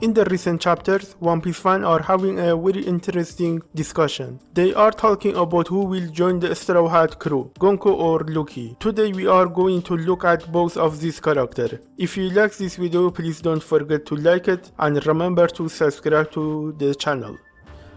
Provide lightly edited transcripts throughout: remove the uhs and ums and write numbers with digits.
In the recent chapters, One Piece fans are having a very interesting discussion. They are talking about who will join the Straw Hat crew, Gunko or Loki. Today we are going to look at both of these characters. If you like this video, please don't forget to like it and remember to subscribe to the channel.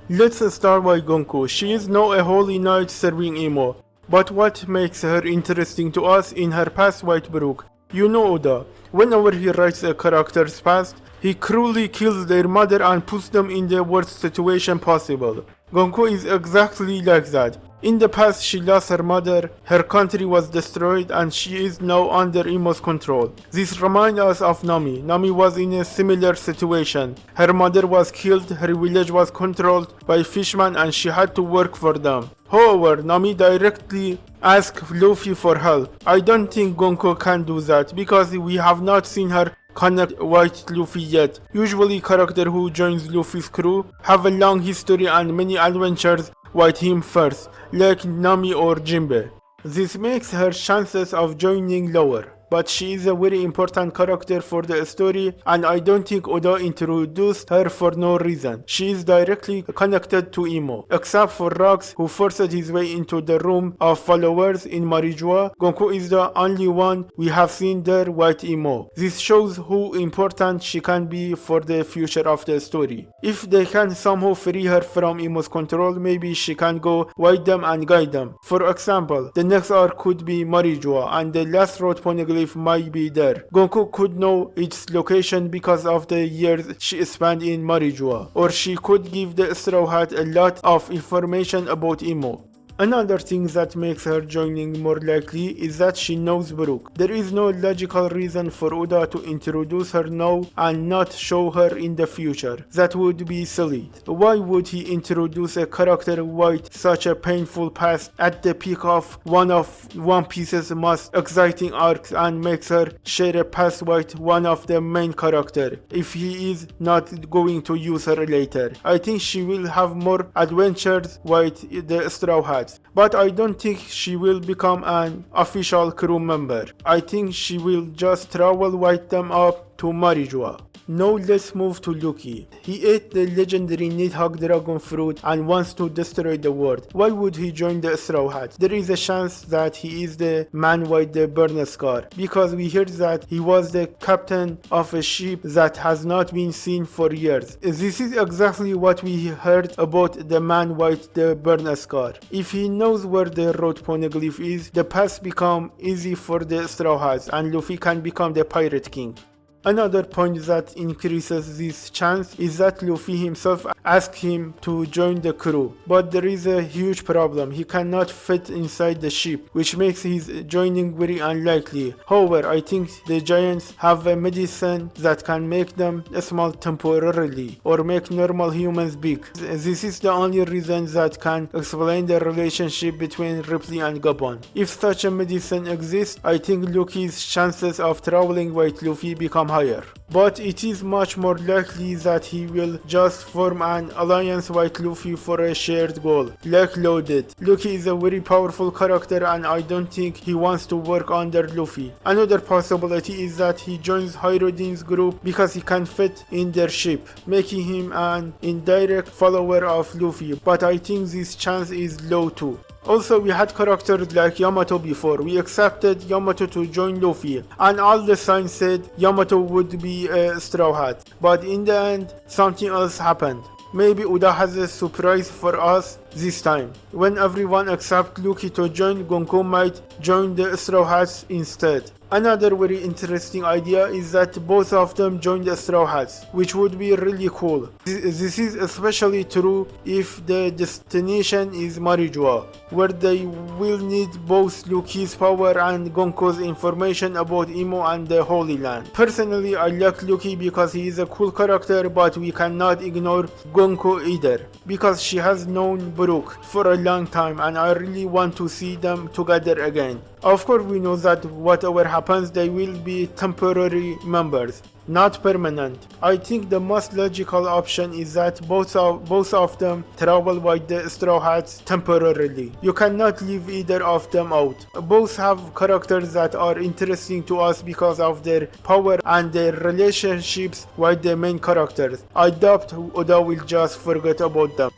Let's start by Gunko. She is now a holy knight serving Imo. But what makes her interesting to us in her past White Brook? You know Oda, whenever he writes a character's past, he cruelly kills their mother and puts them in the worst situation possible. Gunko is exactly like that. In the past she lost her mother, her country was destroyed and she is now under Imo's control. This reminds us of Nami. Nami was in a similar situation. Her mother was killed, her village was controlled by fishermen and she had to work for them. However, Nami directly asked Luffy for help. I don't think Gunko can do that because we have not seen her connect White Luffy yet. Usually characters who joins Luffy's crew have a long history and many adventures with him first, like Nami or Jinbe. This makes her chances of joining lower. But she is a very important character for the story and I don't think Oda introduced her for no reason. She is directly connected to Imo. Except for Rox, who forced his way into the room of followers in Marijua, Gunko is the only one we have seen there with Imo. This shows how important she can be for the future of the story. If they can somehow free her from Imo's control, maybe she can go with them and guide them. For example, the next arc could be Marijua and the last road poneglyph might be there. Gunko could know its location because of the years she spent in Marijua, or she could give the Straw Hat a lot of information about Imo. Another thing that makes her joining more likely is that she knows Brook. There is no logical reason for Oda to introduce her now and not show her in the future. That would be silly. Why would he introduce a character with such a painful past at the peak of one of One Piece's most exciting arcs and makes her share a past with one of the main characters if he is not going to use her later? I think she will have more adventures with the Straw Hat. But I don't think she will become an official crew member. I think she will just travel with them up to Marijua. Now let's move to Loki. He ate the legendary Nidhogg dragon fruit and wants to destroy the world. Why would he join the Straw Hat? There is a chance that he is the man with the burn scar, because we heard that he was the captain of a ship that has not been seen for years. This is exactly what we heard about the man with the burn scar. If he knows where the road poneglyph is, the path becomes easy for the Straw Hats and Luffy can become the pirate king. Another point that increases this chance is that Luffy himself asked him to join the crew, but there is a huge problem. He cannot fit inside the ship, which makes his joining very unlikely. However, I think the giants have a medicine that can make them small temporarily or make normal humans big. This is the only reason that can explain the relationship between Ripley and Gabon. If such a medicine exists, I think Loki's chances of traveling with Luffy become higher. But it is much more likely that he will just form an alliance with Luffy for a shared goal, like Law did. Loki is a very powerful character and I don't think he wants to work under Luffy. Another possibility is that he joins Hyrodin's group because he can fit in their ship, making him an indirect follower of Luffy, but I think this chance is low too. Also, we had characters like Yamato before. We accepted Yamato to join Luffy, and all the signs said Yamato would be a Straw Hat. But in the end, something else happened. Maybe Oda has a surprise for us this time. When everyone except Loki to join, Gunko might join the Straw Hats instead. Another very interesting idea is that both of them join the Straw Hats, which would be really cool. This is especially true if the destination is Marijua, where they will need both Loki's power and Gunko's information about Imo and the Holy Land. Personally, I like Loki because he is a cool character, but we cannot ignore Gunko either, because she has known Brook for a long time and I really want to see them together again. Of course, we know that whatever happens, they will be temporary members. not permanent. I think the most logical option is that both of them travel with the Straw Hats temporarily. You cannot leave either of them out. Both have characters that are interesting to us because of their power and their relationships with the main characters. I doubt Oda will just forget about them.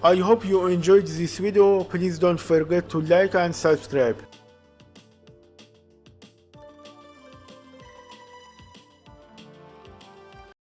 I hope you enjoyed this video. Please don't forget to like and subscribe.